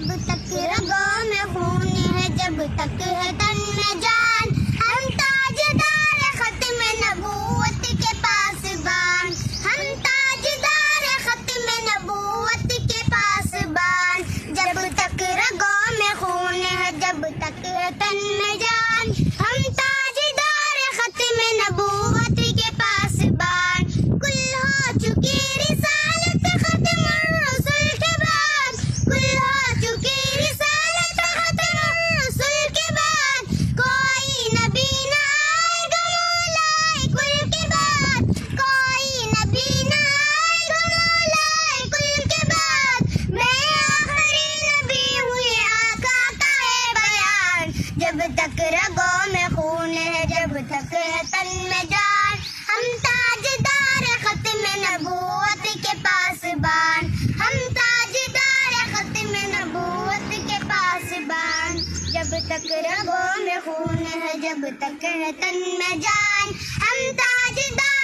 جب تک رگوں میں خون ہے، جب تک ہے تن میں جان، ہم تاجدار ختم نبوت کے پاسبان، ہم تاجدار ختم نبوت کے پاسبان، جب تک رگوں میں خون ہے، جب تک ہے تن میں جان، ہم تاجدار ختم نبوت کے پاسبان، کل ہو چکی رسالت ختم الرسل کے بعد، کل ہو چکی رسالت ختم الرسل کے بعد، کوئی نبی نہ آئے گا مولائے کل کے بعد، کوئی نبی نہ آئے گا مولائے کل کے بعد، میں آخری نبی ہوئی آقا کا ہے بیان، جب تک رگوں میں خون ہے، جب تک ہے تن میں جان، ہم تاجدار ختم نبوت کے پاسبان، ہم تاجدار ختم نبوت کے پاسبان، جب تک رگوں میں خون ہے، جب تک ہے تن میں جان، ہم تاجدار